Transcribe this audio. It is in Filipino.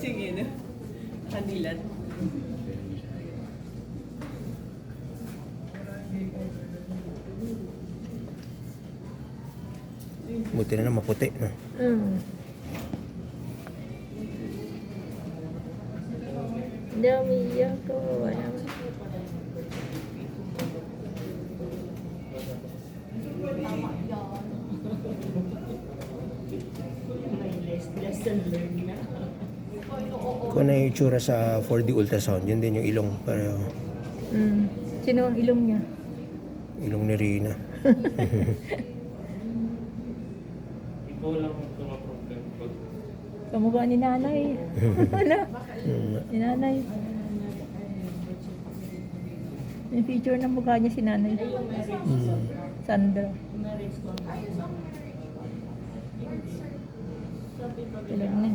Sige na. Kanilat. Buti na lang maputi. No? Hindi umiiyak ko. Wala. Lesson learned na. Kung ano yung itsura sa 4D ultrasound, yun din yung ilong. Pero Sino ang ilong niya? ilong ni Rina. Ikaw lang ang problem ko. Kamukha ni nanay. Ano? Ni nanay. Yung picture ng mukha niya si nanay. Sandra. Tulad niya.